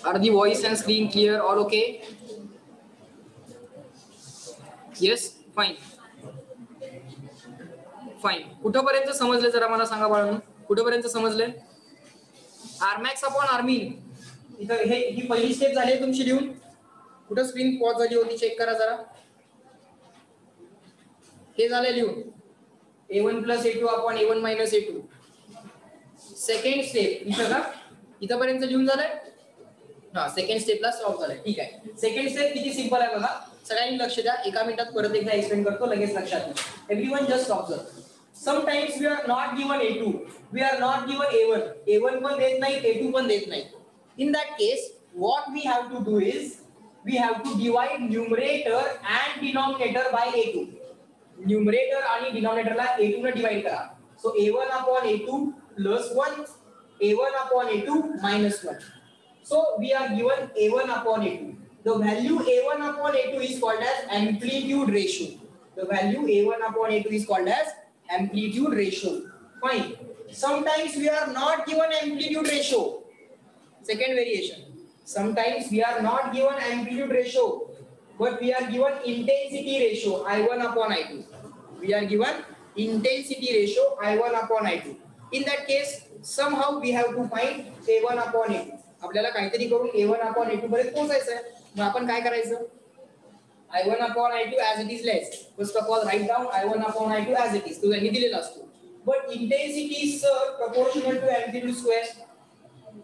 Are the voice and screen clear? All okay? Yes, fine. Fine. कुठपर्यंत समजले जरा मला सांगा बाळांनो, कुठपर्यंत समजले? आरमॅक्स अपॉन आर्मिन. इथं ही पहिली स्टेप झाली आहे तुमची लिहून. कुठं स्क्रीन पॉज झाली होती चेक करा जरा. हे झालं लिहून a1 plus a2 upon a1 minus a2. Second step इथं का इथंपर्यंत लिहून झालंय. हा, सेकंड स्टेपला सॉल्व्ह झालंय. ठीक आहे. सेकंड स्टेप किती सिंपल आहे बघा. सगळ्यांनी लक्ष द्या. एका मिनिटात परत एकदा एक्सप्लेन करतो, लगेच लक्षात घ्या. Everyone just observe. Sometimes we are not given a2, we are not given a1. a1 पण देत नाही, a2 पण देत नाही. In that case, what we have to do is we have to divide numerator and denominator by a2. Numerator आणि denominator ला a2 ने divide करा. So a1 upon a2 plus 1, a1 upon a2 minus 1. So we are given a1 upon a2. The value a1 upon a2 is called as amplitude ratio. The value a1 upon a2 is called as amplitude ratio. Fine. Sometimes we are not given amplitude ratio. Second variation. Sometimes we are not given amplitude ratio, but we are given intensity ratio I1 upon I2. We are given intensity ratio I1 upon I2. In that case, somehow we have to find A1 upon A2. आपल्याला काहीतरी करून A1 upon A2 पर्यंत पोहोचायचं आहे. मग आपण काय करायचं? I1 upon I2 as it is less. First of all, write down I1 upon I2 as it is. तो यांनी दिलेला असतो. But intensity is proportional to amplitude square.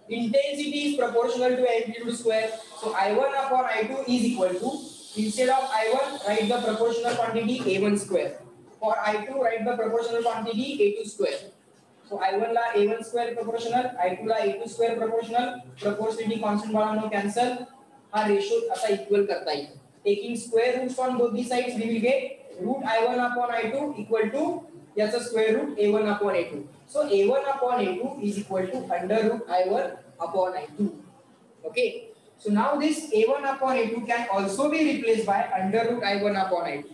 Intensity is proportional to amplitude square. So I1 upon I2 is equal to, instead of I1, write the proportional quantity A1 square. For I2, write the proportional quantity A2 square. So I1 ला A1 square proportional, I2 ला A2 square proportional. Proportionality constant वाला cancel. हा ratio असा equal करता येईल. Taking square roots on both the sides, we will get root I1 upon I2 equal to याचा square root A1 upon A2. So A1 upon A2 is equal to under root I1 upon I2. Okay. So now this A1 upon A2 can also be replaced by under root I1 upon I2.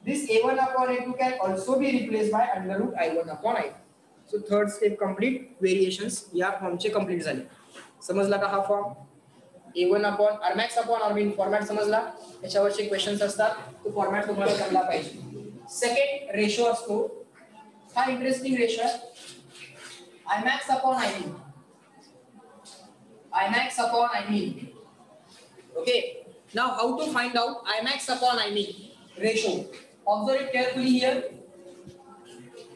This A1 upon A2 can also be replaced by under root I1 upon I2. So third step complete. Variations या फॉर्मचे complete झाले. समजला का हा form? A1 upon Armax upon Armin format समजला. याच्यावरचे questions असतात, तो format तुम्हाला जमला पाहिजे. सेकंड रेशो असतो, हा इंटरेस्टिंग रेशो आहे. Imax upon Imin. Imax upon Imin. Okay. Now how to find out Imax upon Imin ratio? Observe it carefully here.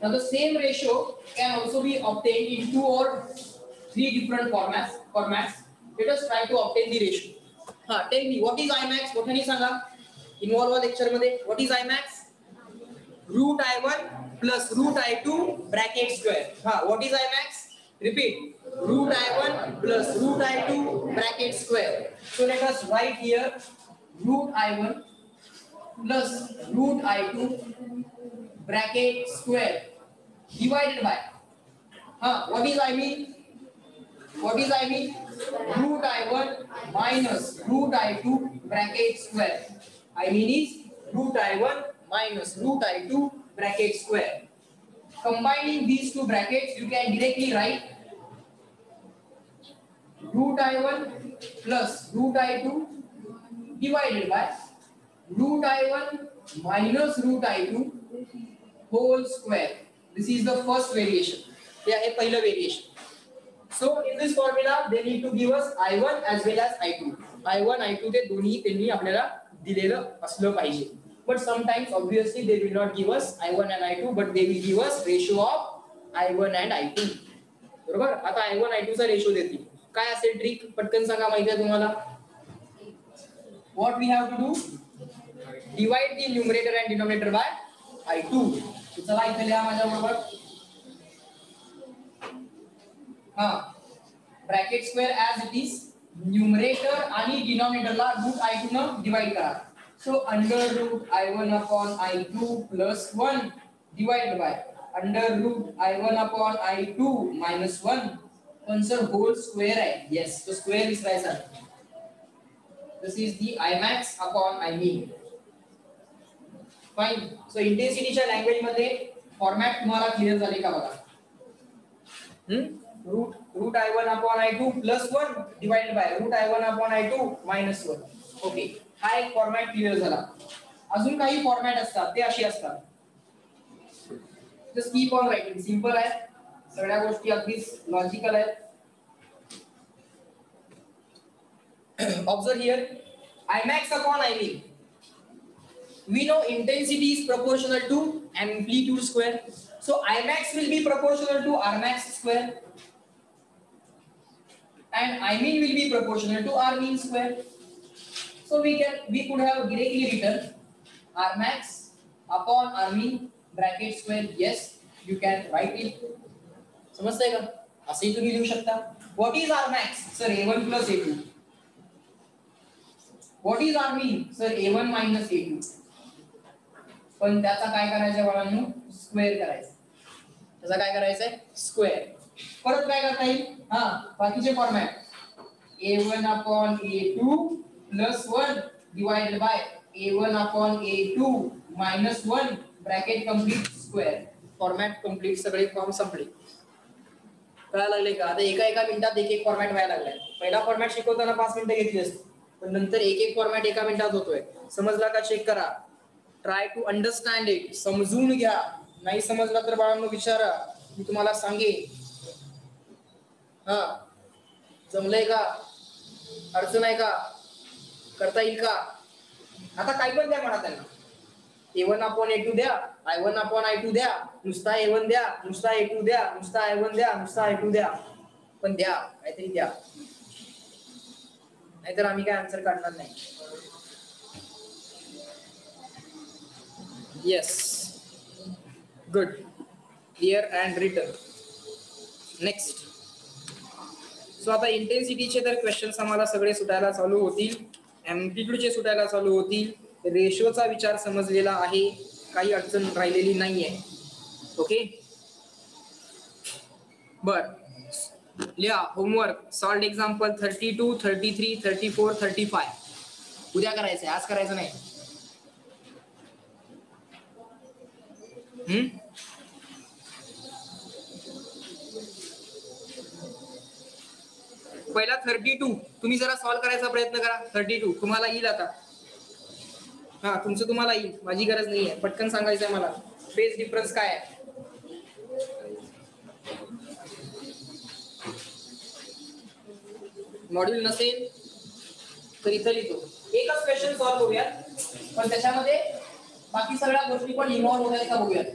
Now the same ratio can also be obtained in 2 or 3 different formats. Let us try to obtain the ratio. Tell me what is Imax? मोठ्याने सांगा. Involve lecture मध्ये. What is Imax? Root I1 plus root I2 bracket square. What is Imax? Repeat. Root I1 plus root I2 bracket square. So let us write here root I1 plus root I2 bracket square divided by. What is I mean? What is I mean? Root I1 minus root I2 bracket square. I mean is root I1 minus root I2 bracket square. Combining these two brackets, you can directly write root I1 plus root I2 divided by root I1 minus root I2 whole square. This is the first variation. Yeah, हे पहिलं variation. So in this formula they need to give us I1 as well as I2. I1, I2 ते दोन्ही त्यांनी आपल्याला दिलेलं असलं पाहिजे. But sometimes obviously they will not give us I1 and I2, but they will give us ratio of I1 and I2. बरोबर? आता I1 I2 चा रेशो देतील. काय असेल ट्रिक? पटकन सांगा, माहिती आहे तुम्हाला? What we have to do? Divide the numerator and denominator by I2. चला इथे लिहा माझ्या बरोबर. Bracket square as it is, numerator आणि डिनॉमिनेटर ला रूट I2 न डिवाइड करा. So under root I1 upon I2 plus 1 divide by under root I1 upon I2 minus 1. पण सर होल स्क्वेअर आहे. येस, तो स्क्वेअर विसरायचा. This is the Imax upon Imin. Fine. So इंटेन्सिटीच्या language मध्ये format तुम्हाला clear झाले का बघा. Root I1 upon I2 plus 1 divided by route I1 upon I2 minus 1. Okay, हा एक फॉर्मॅट क्लिअर झाला. अजून काही फॉर्मॅट असतात ते अशी असतात. Just keep on writing. Simple आहे, सगळ्या गोष्टी अगदीच लॉजिकल आहेत. Observe here, Imax upon Imin. We know intensity is proportional to amplitude square. So Imax will be proportional to Rmax square. And Imin will be proportional to Rmin square. So we could have directly written Rmax upon Rmin bracket square. Yes, you can write it. समजतंय का? असेही तुम्ही लिहू शकता. What is Rmax? Sir, A1 plus A2. What is Rmin? Sir, A1 minus A2. पण त्याचा काय करायचं बाळांनो? स्क्वेअर करायचं. त्याचा काय करायचंय? स्क्वेअर. परत काय करता येईल? बाकीचे format A1 upon A2 plus 1 divided by A1 upon A2 minus 1 bracket complete square. Format complete, सगळे फॉर्म संपले. कळायला लागले का? आता एका मिनिटात एक फॉर्मॅट व्हायला लागलाय. पहिला फॉर्मॅट शिकवताना 5 मिनिटं घेतली असते, पण नंतर एक फॉर्मॅट एका मिनिटात होतोय. समजला का? चेक करा. Try to understand it. समजून घ्या. नाही समजला तर बाळांनो विचारा, मी तुम्हाला सांगेन. जमलंय का? अडचण आहे का? करता येईल का? आता काय पण द्या म्हणा त्यांना. A1 upon A2 द्या, I1 upon I2 द्या, नुसता A1 द्या, नुसता A2 द्या, नुसता I1 द्या, नुसता I2 द्या, पण द्या, काहीतरी द्या, नाहीतर आम्ही काय आन्सर काढणार नाही. Yes, good, clear and written. Next. So आता इंटेन्सिटीचे तर क्वेश्चन्स आम्हाला सगळे सुटायला चालू होतील, एम्प्लिट्यूडचे सुटायला चालू होतील, रेशोचा विचार समजलेला आहे, काही अडचण राहिलेली नाहीये. ओके, बर, लिहा होमवर्क. Solved example 32, 33, 34, 35. उद्या करायचंय, आज करायचं नाही. पहिला 32 तुम्ही जरा सॉल्व करायचा प्रयत्न करा. 32 तुम्हाला येईल आता. तुमचं तुम्हाला येईल, माझी गरज नाहीये. पटकन सांगायचंय मला फेज डिफरन्स काय आहे. मॉड्यूल नसेल तर इथं लिहितो. एकच क्वेश्चन सॉल्व करूयात, पण त्याच्यामध्ये बाकी सगळ्या गोष्टी पण इन्व्हॉल्व होतात का बघूयात.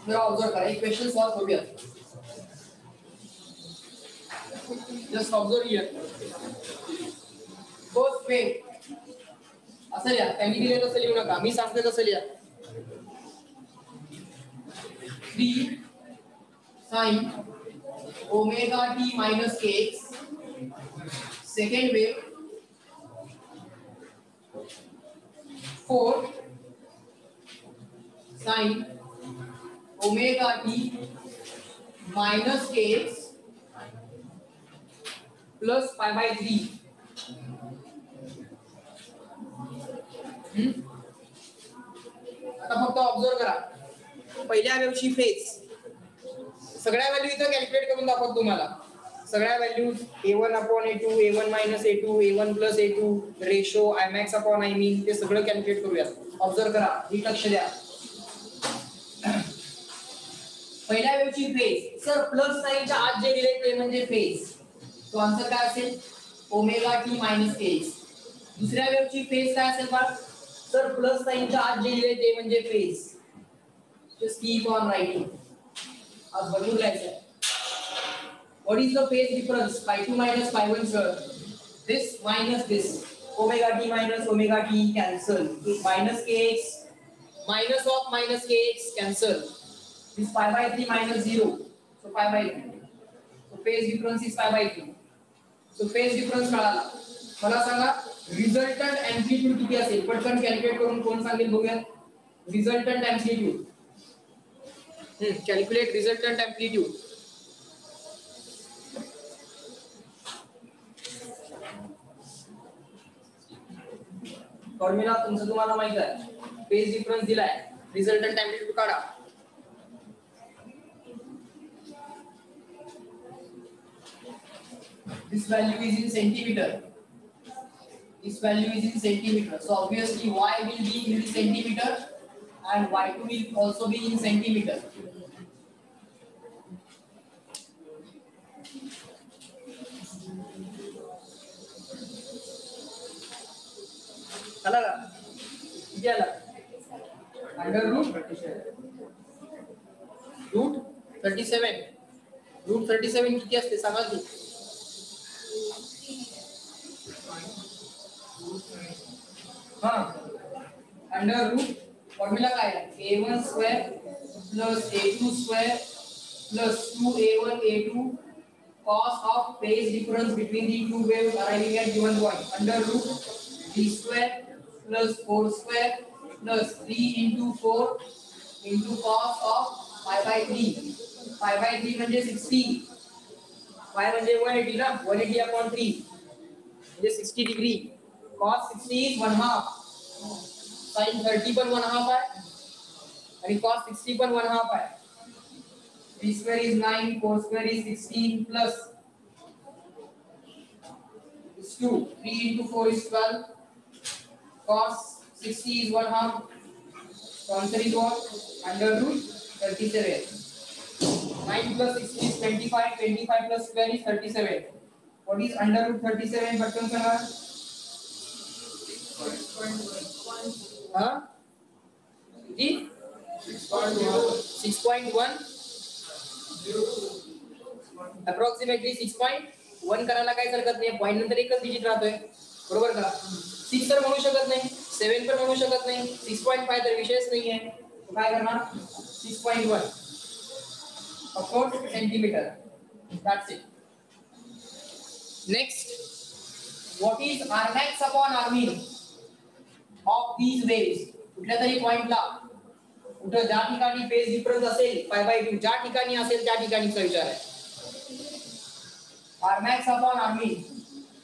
जरा ऑब्झर्व करा, एक क्वेश्चन सॉल्व करूयात. Just observe here. First phase असं लिहा, त्यांनी दिलेलं तसं लिहू नका, मी सांगते तसं लिहा. 3 sin omega t minus kx, second wave 4 sin omega t minus kx plus pi by 3. आता फक्त ऑब्झर्व करा, पहिल्या वेव्हची फेज सगळ्या व्हॅल्यू इथं कॅल्क्युलेट करून दाखवतो तुम्हाला. सगळ्या values A1 upon A2, A1 minus A2, A1 plus A2, ratio, Imax upon Imin, ते सगळं कॅल्क्युलेट करूया. ऑब्झर्व करा, नीट लक्ष द्या. पहिल्या वेव्हची फेज, सर प्लस साइनच्या आत जे दिले ते म्हणजे फेज, तो आन्सर काय असेल? Omega T minus KX. दुसऱ्या वेव्हची फेज काय असेल बघा, सर प्लस साइनच्या आत जे दिले ते म्हणजे phase. Just keep on writing. आज बघून घ्यायचं. What is the phase difference? Phi2 minus phi1, sir. This minus this. Omega t minus omega t cancel. Minus kx minus of minus kx cancel. This pi by 3 minus 0. So pi by 3. So phase difference is pi by 3. So phase difference कळाला. मला सांगा resultant amplitude किती असेल? पटकन calculate करून कोण सांगेल बघूया. Resultant amplitude. Calculate resultant amplitude. Formula तुमचं तुम्हाला माहित आहे. फेज डिफरन्स दिलाय, रिझल्टंट एम्प्लिट्यूड काढा. This value is in centimeter. This value is in centimeter. So obviously y will be in the centimeter and y2 will also be in centimeter. आला का? किती आला? Under route 37. रूट 37 किती असते सांगा तू? हाँ अंडर रूट फॉर्मूला काय आहे? a1 square plus a2 square plus 2a1 a2 cos of phase difference between the two waves arriving at given point under root b square plus 4 square plus 3 into 4 into cos of pi by 3. pi by 3 म्हणजे 60. pi म्हणजे 180 ना, 180 upon 3 म्हणजे 60 degree. cos 60 is 1/2. sin 30 पण 1/2 आहे आणि cos 60 पण 1/2 आहे. 3 square is 9, 4 square is 16 plus is 2. 3 into 4 is 12. Cos 60 is 1/2. So answer is what? Under root 37. 9 plus 60 is 25. 25 plus 12 is 37. What is under root 37? Button sir. Huh? 6.1. Approximately 6.1 करायला काही हरकत नाही. Point नंतर एकच डिजिट राहतोय, बरोबर का? 6 तर म्हणू शकत नाही, 7 पण म्हणू शकत नाही, 6.5 तर विषयच नाही आहे. काय करणार? 6.1 upon centimetre. That's it. Next, what is Rmax upon Rmin of these waves? कुठल्या तरी पॉइंटला कुठं ज्या ठिकाणी फेज डिफरन्स असेल π/2 ज्या ठिकाणी असेल त्या ठिकाणीचा विचार आहे. Rmax upon Rmin.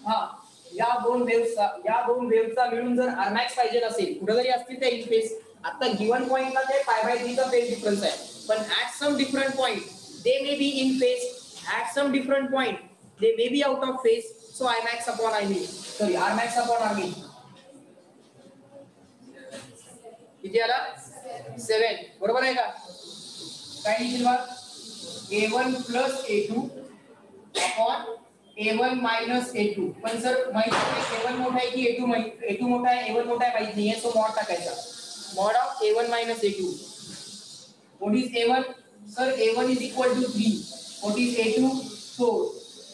हां, या दोन वेव्हचा मिळून जर Rmax पाहिजे असेल, कुठे जरी असतील ते इन फेज, आता गिवन पॉइंटला ते π/3 चा फेज डिफरन्स आहे, पण at some different point they may be in phase, at some different point they may be out of phase. So Rmax upon Rmin किती आला? 7. बरोबर आहे का? काय लिहिलं बघ? a1 plus a2 upon a1 minus a2. पण सर माहिती आहे a1 मोठा आहे की a2 मोठा आहे, a1 मोठा आहे माहित नाहीये, सो मॉड टाकायचा. Mod of a1 minus a2. What is a1? Sir a1 is equal to 3. What is a2? 4.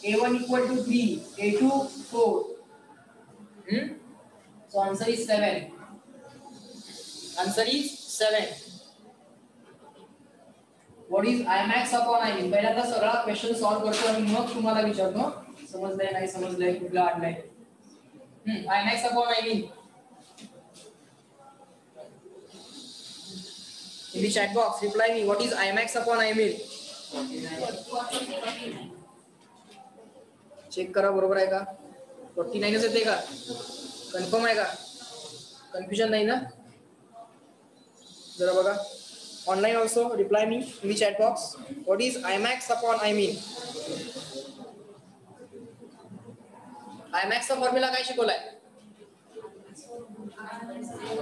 a1 equal to 3, a2 4. So answer is 7. Answer is 7. What is Imax upon Imin? पहिल्यांदा सगळा question solve करतो आणि मग तुम्हाला विचारतो समजलंय नाही समजलंय कुठला आणलाय. Imax upon Imin. In the chat box reply me what is Imax upon Imin. Check करा बरोबर आहे का? 49च येते का? कन्फर्म आहे का? कन्फ्युजन नाही ना? जरा बघा. Online also reply me in the chat box. What is Imax upon Imin? Imax चा फॉर्म्युला काय शिकवलाय?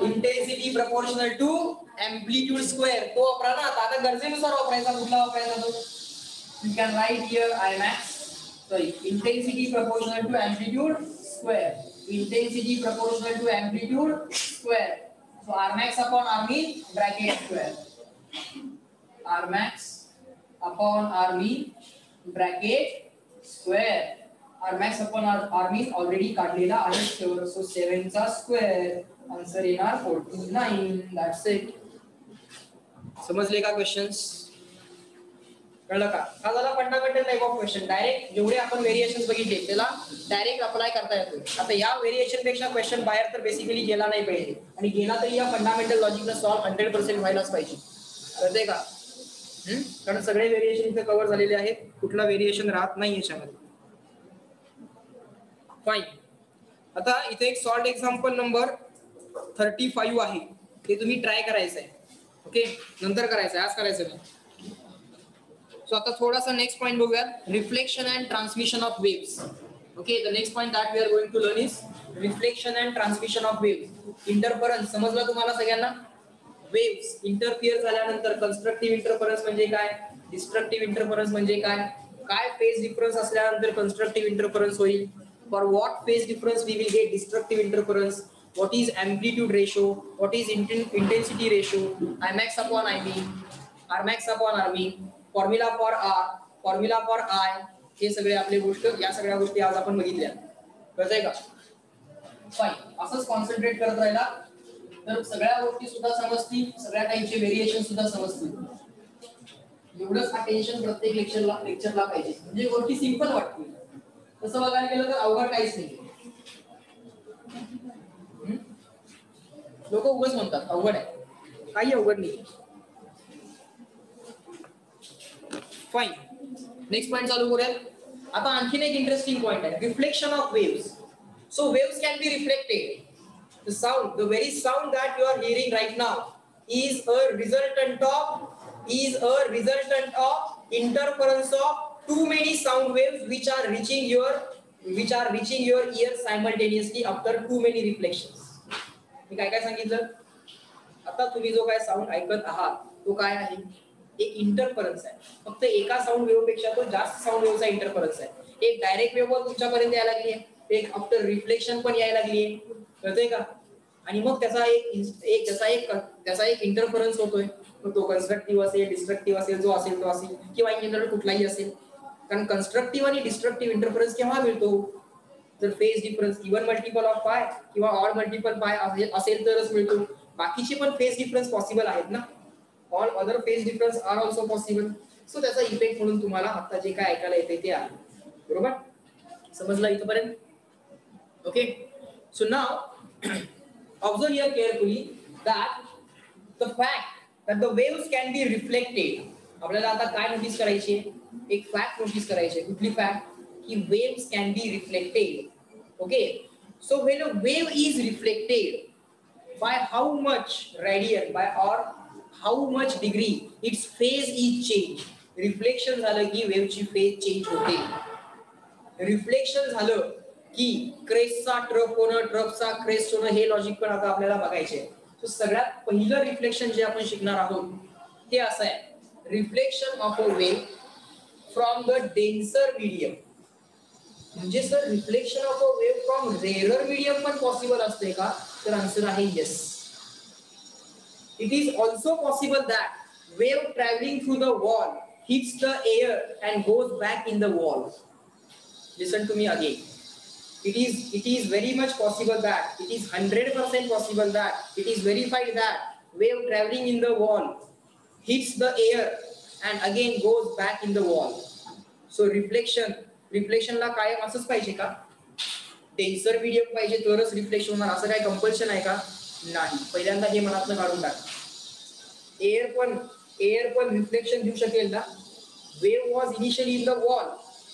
Intensity proportional to amplitude square. तो वापरा ना आता गरजेनुसार वापरायचा. कुठला वापरायचा तो? You can write here Imax. Sorry, intensity proportional to amplitude square. Intensity proportional to amplitude square. So Rmax upon Rmin bracket square. Rmax upon Rmin bracket square. Rmax upon Rmin already काढलेला आहे. So 7 चा square. Answer येणार 49. That's it. समजले का questions? कळलं का? हा झाला fundamental type of question. Direct जेवढे आपण व्हेरिएशन्स बघितले त्याला डायरेक्ट अप्लाय करता येतो. आता या व्हेरिएशन पेक्षा क्वेश्चन बाहेर तर बेसिकली गेला नाही पाहिजे, आणि गेला तरी या फंडामेंटल लॉजिकला सॉल्व 100% व्हायलाच पाहिजे. कळतंय का? कारण सगळे व्हेरिएशन इथे कव्हर झालेले आहेत, कुठला व्हेरिएशन राहत नाही याच्यामध्ये. फाईन. आता इथे एक सॉल्ट एक्झाम्पल नंबर 35 आहे, ते तुम्ही ट्राय करायचं आहे. ओके, नंतर करायचं आहे, आज करायचं नाही. सो आता थोडासा नेक्स्ट पॉइंट बघूयात. Reflection and transmission of waves. Okay, the next point that we are going to learn is reflection and transmission of waves. Interference समजलं तुम्हाला सगळ्यांना? Waves इंटरफिअर झाल्यानंतर कन्स्ट्रक्टिव्ह इंटरफरन्स म्हणजे काय, डिस्ट्रक्टिव्ह इंटरफरन्स म्हणजे काय, काय फेज डिफरन्स असल्यानंतर कन्स्ट्रक्टिव्ह इंटरफरन्स होईल, for what phase difference we will get destructive interference, what is amplitude ratio, what is intensity ratio, Imax upon Ib, Rmax upon Rb, formula for R, formula for I, हे सगळे आपले गोष्ट, या सगळ्या गोष्टी आज आपण बघितल्या. कळतंय का? फाईन. असंच कॉन्सन्ट्रेट करत राहिला तर सगळ्या गोष्टी सुद्धा समजतील, सगळ्या टाईपचे व्हेरिएशन सुद्धा समजतील. एवढंच अटेन्शन प्रत्येक लेक्चरला पाहिजे, म्हणजे गोष्टी सिंपल वाटतील. तसं बघायला गेलं तर अवघड काहीच नाही. लोक उगाच म्हणतात अवघड आहे, काही अवघड नाही. फाईन. नेक्स्ट पॉइंट चालू करूयात. आता आणखीन एक इंटरेस्टिंग पॉइंट आहे, reflection of waves. So waves can be reflected. The sound, the very sound that you are hearing right now is a resultant of interference of too many sound waves which are reaching your ear simultaneously after too many reflections. मी काय सांगितलं? आता तुम्ही जो काय sound ऐकत आहात तो काय आहे? एक इंटरफरन्स आहे. फक्त एका साऊंड वेव्ह पेक्षा तो जास्त साऊंड वेव्हचा इंटरफरन्स आहे. एक डायरेक्ट वेव्ह तुमच्यापर्यंत यायला लागली आहे, एक आफ्टर रिफ्लेक्शन पण यायला लागली आहे. कळतंय का? आणि मग त्याचा एक इंटरफरन्स होतोय. तो कन्स्ट्रक्टिव्ह असेल, डिस्ट्रक्टिव्ह असेल, जो असेल तो असेल, किंवा इन जनरल कुठलाही असेल. कारण कन्स्ट्रक्टिव्ह आणि डिस्ट्रक्टिव्ह इंटरफरन्स केव्हा मिळतो? जर phase difference even multiple of पाय किंवा ऑड मल्टिपल पाय असेल तरच मिळतो. बाकीचे पण फेज डिफरन्स पॉसिबल आहेत ना. All other phase difference are also possible. So त्याचा इफेक्ट म्हणून तुम्हाला आता जे काय ऐकायला येते ते आहे. बरोबर? समजलं इथपर्यंत? Okay. So now observe here carefully that the fact that the waves can be reflected. आपल्याला आता काय नोटीस करायची? एक फॅक्ट नोटीस करायची. कुठली फॅक्ट? की waves can be reflected. Okay. So when a wave is reflected, by how much radian, by or how much degree its phase is changed. Reflection झालं की वेव्हची फेज चेंज होते. Reflection झालं की क्रेस्टचा trough होणं, ट्रफचा crest होणं, हे logic पण आता आपल्याला बघायचे. तो सगळ्यात पहिलं रिफ्लेक्शन जे आपण शिकणार आहोत ते असं आहे, reflection of a wave from the denser medium. म्हणजे sir reflection of a wave from rarer medium पण पॉसिबल असते का? तर आन्सर आहे yes. It is also possible that wave travelling through the wall hits the air and goes back in the wall. Listen to me again. It is very much possible that, it is 100% possible that, it is verified that wave traveling in the wall hits the air and again goes back in the wall. So reflection ला कायम असंच पाहिजे का? Denser medium पाहिजे तरच reflection होणार असं काय कंपल्शन आहे का? नाही. पहिल्यांदा हे मनातनं काढून टाक. एअर पण रिफ्लेक्शन देऊ शकेल ना? Wave was initially in the wall,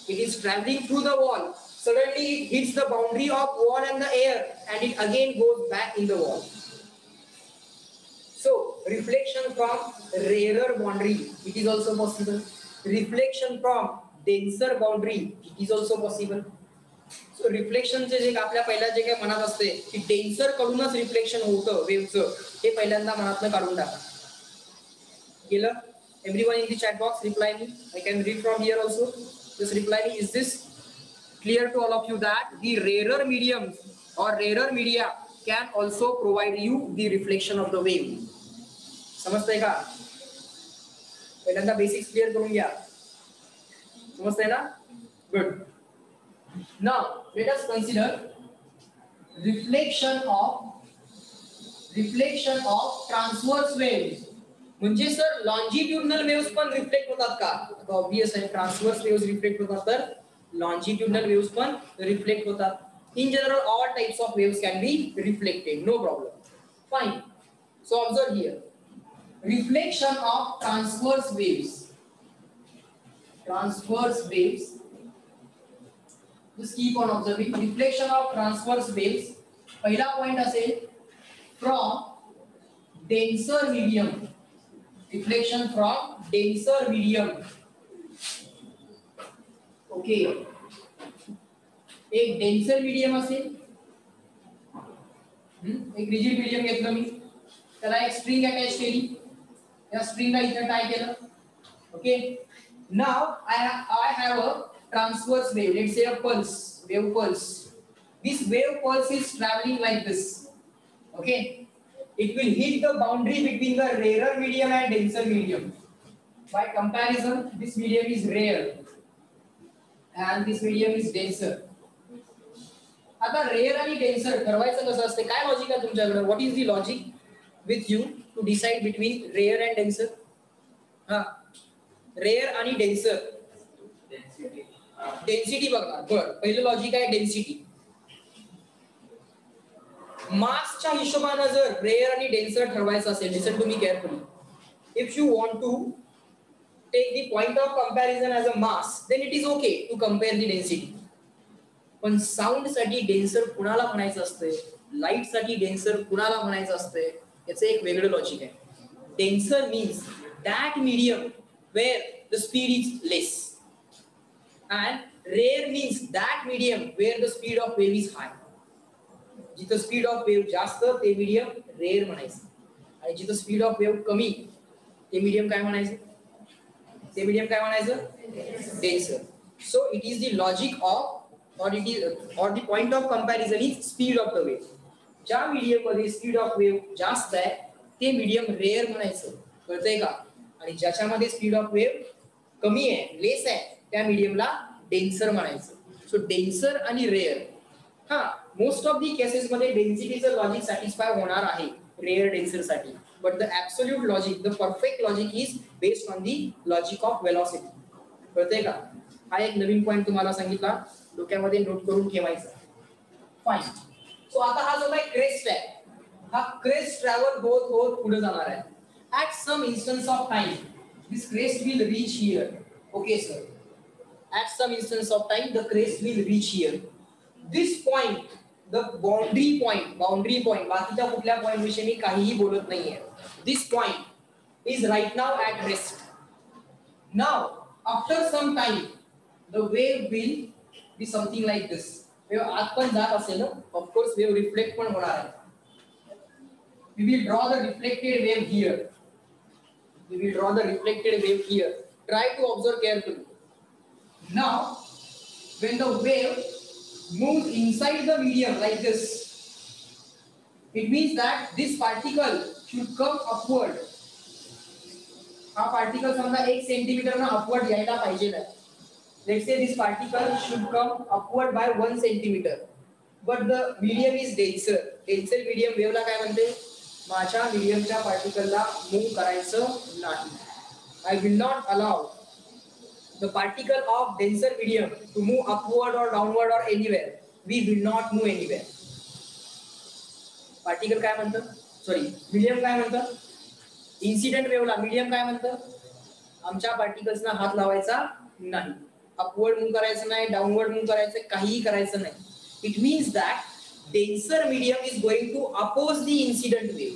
it is travelling through the wall, suddenly it hits the boundary of wall and the air and it again goes back in the wall. So reflection from rarer boundary, it is also possible. Reflection from denser boundary, it is also possible. So reflection चे जे आपल्या पहिल्या जे काही मनात असते की denser कडूनच रिफ्लेक्शन होतं वेव्हचं, हे पहिल्यांदा मनातनं काढून टाका. केलं? Everyone in the chat box reply me. I can read from here also. Just reply me. Is this clear to all of you that the rarer mediums or rarer media can also provide you the reflection of the wave? समजतंय का? पहिल्यांदा basics clear करून घ्या. समजतंय ना? Good. Now let us consider reflection of transverse waves. म्हणजे sir longitudinal waves पण reflect होतात का? ऑब्वियस आहे. ट्रान्सवर्स वेव्स रिफ्लेक्ट होतात तर लॉन्जिट्युडनल वेव्स पण रिफ्लेक्ट होतात. In general all types of waves can be reflected, no problem. Fine. So observe here, reflection of transverse waves. Just keep on observing. Reflection of transverse waves. पहिला point असेल from denser medium. Reflection from denser medium. Okay. एक denser medium असेल, एक rigid medium घेतलं मी, त्याला एक string attach केली, या स्ट्रिंगला इथं टाय केलं. Okay, now I have a transverse wave, let's say a pulse, wave pulse. This wave pulse is traveling like this. Okay, it will hit the boundary between the rarer medium and denser medium. By comparison, this medium is rare and this medium is denser. आता rare आणि denser ठरवायचं कसं असते, काय logic आहे तुमच्याकडे? What is the logic with you to decide between rare and denser? हा, rare आणि डेन्सर, डेन्सिटी बघा. बरं, पहिलं लॉजिक आहे डेन्सिटी. मासच्या हिशोबाने जर रेअर आणि डेन्सर ठरवायचं असेल, listen to me carefully, if you want to take the point of comparison as a mass, then it is okay to compare the density. पण साऊंड साठी डेन्सर कुणाला म्हणायचं असतंय, लाईट साठी डेन्सर कुणाला म्हणायचं असतंय, याचं एक वेगळं लॉजिक आहे. Denser means that medium where the speed is less, and rare means that medium where the speed of wave is high. जिथं स्पीड ऑफ वेव्ह जास्त ते मीडियम रेअर म्हणायचं, आणि जिथं स्पीड ऑफ वेव्ह कमी ते मीडियम काय म्हणायचं, ते मीडियम काय म्हणायचं, denser. So it is the logic of or the point of comparison is speed of the wave. ज्या मीडियम मध्ये स्पीड ऑफ वेव्ह जास्त आहे ते मीडियम रेअर म्हणायचं, कळतंय का? आणि ज्याच्यामध्ये स्पीड ऑफ वेव्ह कमी आहे, लेस आहे, त्या मीडियमला डेन्सर म्हणायचं. सो डेन्सर आणि रेअर, हा, मोस्ट ऑफ दी केसेस मध्ये डेन्सिटीचं लॉजिक सॅटिस्फाय होणार आहे रेअर डेन्सर साठी, but the absolute logic, the perfect logic is based on the logic of velocity. कळतंय का? हा एक नवीन पॉइंट तुम्हाला सांगितला, डोक्यामध्ये नोट करून ठेवायचा. फाईन. सो आता हा जो काही क्रेस्ट आहे, हा क्रेस्ट ट्रॅव्हल होत होत पुढे जाणार आहे. At some instance of time this crest will reach here. Okay sir, at some instance of time the crest will reach here. This point, the boundary point, बाकीच्या कुठल्या पॉइंट विषयी मी काहीही बोलत नाहीये. This point is right now at rest. Now after some time the wave will be something like this. Wave आत पण जात असेल ना, ऑफ कोर्स वेव रिफ्लेक्ट पण होणार आहे. We will draw the reflected wave here. We will draw the reflected wave here. Try to observe carefully. Now, when the wave moves inside the medium like this, it means that this particle should come upward. हा particle समजा 1 centimetre ना upward यायला पाहिजे ना. Let's say this particle should come upward by 1 centimeter, but the medium is denser. Denser medium wave ला काय म्हणते, माझ्या mediumच्या particle move करायचं नाही. I will not allow the particle of denser medium to move upward or downward or anywhere. We will not move anywhere. Particle काय म्हणतं, sorry medium काय म्हणतं, incident wave ला medium काय म्हणतं, आमच्या particles ना हात लावायचा नाही. अपवर्ड मूव करायचं नाही, डाउनवर्ड मूव करायचं, काहीही करायचं नाही. It means that denser medium is going to oppose the incident wave.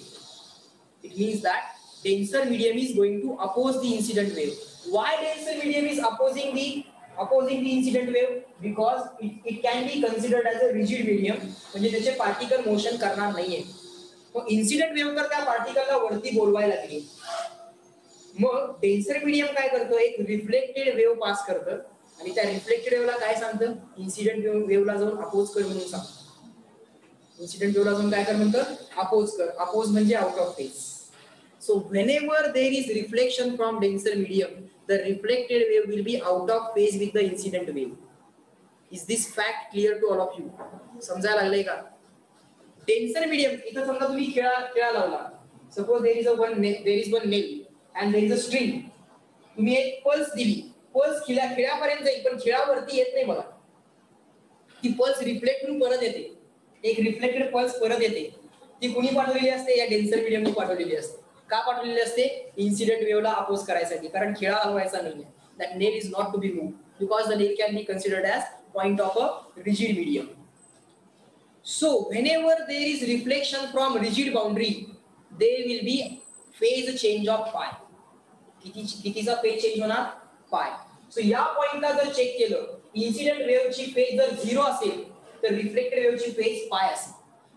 It means that denser medium is going to oppose the incident wave. Why denser medium is opposing the incident wave? Because it can be considered as a rigid medium, म्हणजे त्याचे particle motion करणार नाहीये. मग incident wave तर त्या पार्टिकलला वरती बोलवायला लागली. मग डेन्सर मीडियम काय करतो, एक रिफ्लेक्टेड वेव्ह पास करतं, आणि त्या रिफ्लेक्टेड वेव्हला काय सांगतं, इन्सिडेंट वेव्हला जाऊन अपोज कर म्हणून सांगतं. इन्सिडेंट वेव्हला जाऊन काय कर म्हणतं, अपोज कर. अपोज म्हणजे out of phase. So whenever there is reflection from denser medium, the reflected wave will be out of phase with the incident wave. Is this fact clear to all of you? समजायला लागलंय का? Denser medium, इथं समजा तुम्ही खेळा लावला. Suppose there is one nail and there is a string. तुम्ही एक पल्स दिली, पल्स खिळ्यापर्यंत जाईल, पण खिळावरती येत नाही बघा. ती पल्स रिफ्लेक्ट होऊन परत येते, एक रिफ्लेक्टेड पल्स परत येते. ती कुणी पाठवलेली असते, या डेन्सर मीडियमने पाठवलेली असते. का पाठवलेली असते? इन्सिडेंट वेव्हला अपोज करायसाठी, कारण खिळा हलवायचा नाहीये. That nail is not to be moved because the nail can be considered as point of a rigid medium. So whenever there is reflection from rigid boundary, there will be phase change of pi. कितीचा phase change होणार? पाय. So या पॉइंटला जर check केलं incident वेव्हची phase जर 0 असेल तर रिफ्लेक्टेड वेव्हची फेज पाय असेल.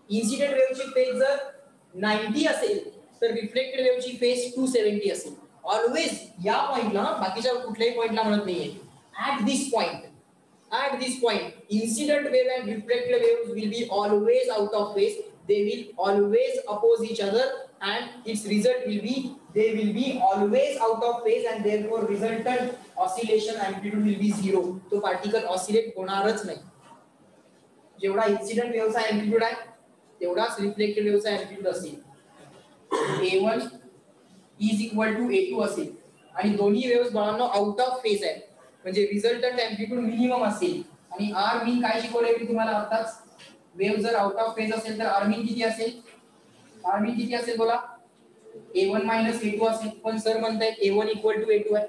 इन्सिडेंट वेव्हची फेज जर 90 असेल तर रिफ्लेक्टेड वेव्हची फेज 270 असेल. ऑलवेज या पॉइंटला, बाकीच्या कुठल्याही पॉइंटला म्हणत नाहीये, at this point incident wave and reflected waves will be always out of phase. They will always oppose each other and its result will be they will be always out of phase and therefore resultant oscillation amplitude will be 0. तो particle oscillate होणारच नाही. जेवढा incident वेव्हचा amplitude आहे तेवढाच reflected वेव्हचा amplitude असेल. A1 is equal to A2 असेल आणि दोन्ही वेव्हज बाळांनो आउट ऑफ फेज आहे, म्हणजे रिझल्टंट एम्प्लिट्यूड मिनिमम असेल. आणि आर मीन काय शिकवलंय मी तुम्हाला आताच, वेव्ह जर आउट ऑफ फेज असेल तर आर मीन किती असेल? आर मीन किती असेल बोला? A1 मायनस A2 असेल. पण सर म्हणतायत A1 इक्वल टू A2 आहे,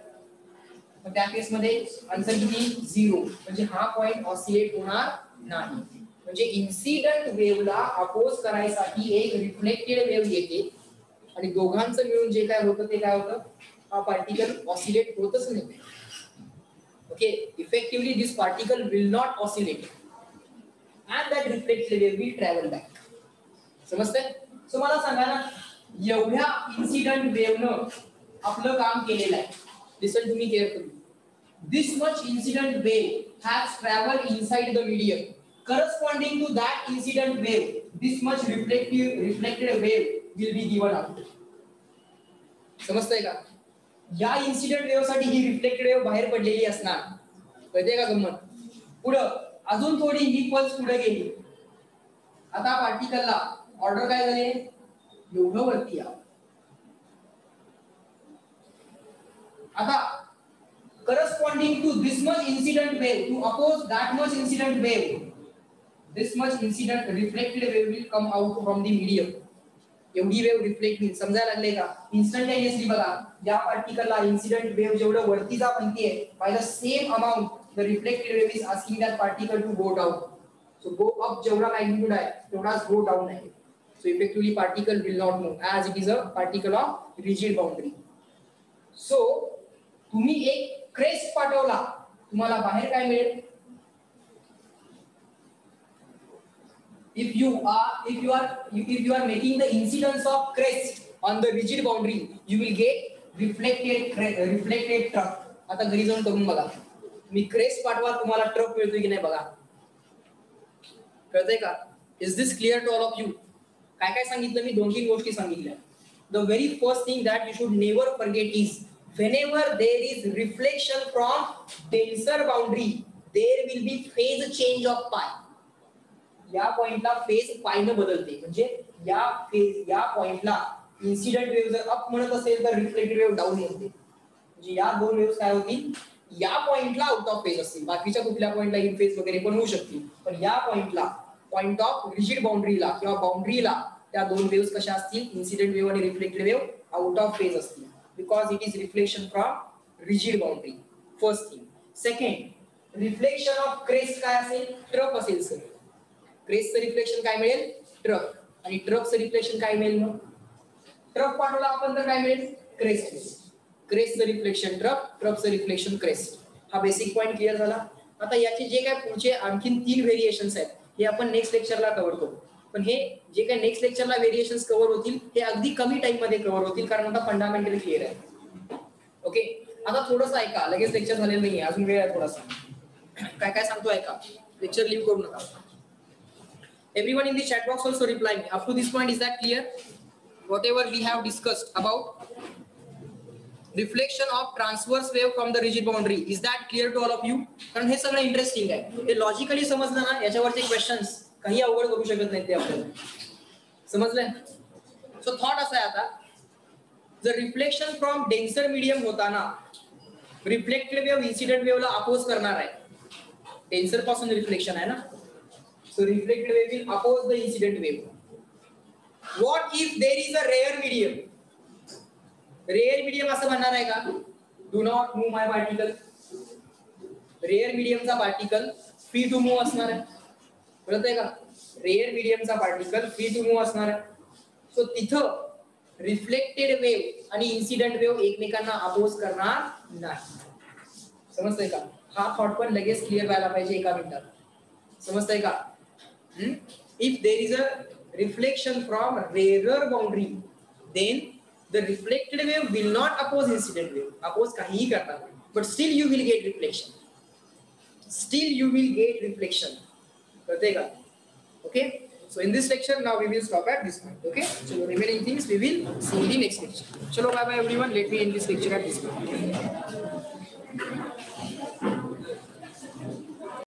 मग त्या केस मध्ये आन्सर किती? 0. म्हणजे हा पॉइंट ऑसिलेट होणार नाही. म्हणजे इन्सिडेंट वेव्हला अपोज करायसाठी एक रिफ्लेक्टेड वेव्ह येते आणि दोघांचं मिळून जे काय होतं ते काय होतं? हा पार्टिकल ऑसिलेट होतच नाही. Okay, effectively this particle will not oscillate and that reflected wave will travel back. समजतंय? सो मला सांगा ना, एवढ्या इन्सिडेंट वेव्हनं आपलं काम केलेलं आहे. Listen to me carefully. This much incident wave has traveled inside the medium. Corresponding to that incident wave, this much reflected wave will be given out. समजतंय का? या इन्सिडेंट वेव्ह साठी ही रिफ्लेक्टेड वेव्ह बाहेर पडलेली असणार. कळते का गंमत? पुढं अजून थोडी ही पल्स पुढे गेली. आता पार्टिकलला ऑर्डर काय झाले? एवढं वरती या. आता corresponding to this much incident wave, to oppose that much incident wave, this much incident reflected wave will come out from the medium. एवढी वेव्ह रिफ्लेक्ट होईल. समजायला लागले का? इन्स्टंटेनियसली बघा, या पार्टिकलला इन्सिडेंट वेव्ह जेवढं वरती जा म्हणतीये, by the same amount the reflected wave is asking that particle to go down. So go up जेवढा मॅग्निट्यूड आहे तेवढाच गो डाऊन आहे. So effectively particle will not move as it is a particle of rigid boundary. So तुम्ही एक crest पाठवला, तुम्हाला बाहेर काय मिळेल? If you are making the incidence of crest on the rigid boundary, you will get reflected truck. आता घरी जाऊन करून बघा, मी क्रेस्ट पाठवा तुम्हाला ट्रक मिळतोय की नाही बघा. कळतंय का? Is this clear to all of you? काय काय सांगितलं मी? 2-3 गोष्टी सांगितल्या. The very first thing that you should never forget is whenever there is reflection from denser boundary, there will be phase change of pi. या पॉइंटला phase पायनं बदलते. म्हणजे या पॉइंटला इन्सिडेंट वेव्ह जर अप म्हणत असेल तर रिफ्लेक्टेड वेव्ह डाऊन म्हणते. म्हणजे या दोन वेव्ह काय होतील? या पॉइंटला आउट ऑफ फेज असतील. बाकीच्या कुठल्या पॉइंटला इन फेज वगैरे पण होऊ शकतील, पण या पॉइंटला, पॉइंट ऑफ रिजिड बाउंड्रीला किंवा बाउंड्रीला, त्या दोन वेव्ह कशा असतील? इन्सिडेंट वेव्ह आणि reflected wave out of phase असतील. Because it is reflection from rigid boundary. First thing. Second, reflection of crest काय असेल? ट्रफ असेल सर. क्रेस्टचं रिफ्लेक्शन काय मिळेल? ट्रफ. आणि ट्रफचं रिफ्लेक्शन काय मिळेल? मग ट्रफ पाठवला आपण तर काय मिळेल? क्रेस्ट. क्रेस्टचं रिफ्लेक्शन ट्रफ, ट्रफचं रिफ्लेक्शन क्रेस्ट. हा बेसिक पॉइंट क्लिअर झाला. आता याचे जे काय पुढचे आणखीन 3 व्हेरिएशन्स आहेत हे आपण नेक्स्ट लेक्चरला कव्हर करू. पण हे जे काय नेक्स्ट लेक्चरला व्हेरिएशन्स कव्हर होतील ते अगदी कमी टाइम मध्ये कव्हर होतील, कारण आता फंडामेंटली क्लिअर आहे. ओके, आता थोडंसं ऐका, लगेच लेक्चर झालेलं नाहीये, अजून वेळ आहे थोडासा. काय काय सांगतो ऐका, लेक्चर लीव करू नका. Everyone in the chat box also reply me. Up to this point, is that clear? Whatever we have discussed about reflection of transverse wave from the rigid boundary, is that clear to all of you? कारण हे सगळं interesting आहे. हे logically समजलं ना, याच्यावरचे questions काही अवघड करू शकत नाहीत ते आपल्याला. समजलंय? सो थॉट असा आहे आता, जर रिफ्लेक्शन फ्रॉम डेन्सर मीडियम होताना रिफ्लेक्टेड वेव्ह इन्सिडेंट वेव्हला अपोज करणार आहे. डेन्सर पासून रिफ्लेक्शन आहे ना, so reflected wave will oppose the incident wave. What if there is a rare medium? Rare medium असं म्हणणार आहे का? Do not move my particle. Rare medium चा particle free to move असणार आहे. कळतंय का? Rare medium चा particle free to move असणार आहे. So तिथं reflected wave आणि incident wave एकमेकांना अपोज करणार नाही. समजतंय का? हा थॉट पण लगेच क्लिअर व्हायला पाहिजे एका मिनिटात. समजतंय का? If there is a reflection from rare boundary then the reflected wave will not oppose incident wave. Oppose काहीही करणार नाही, but still you will get reflection. Still you will get reflection. कळतंय का? Okay, so in this lecture now we will stop at this point. Okay, so the remaining things we will see in the next lecture. Chalo, bye bye everyone. Let me end this lecture at this point.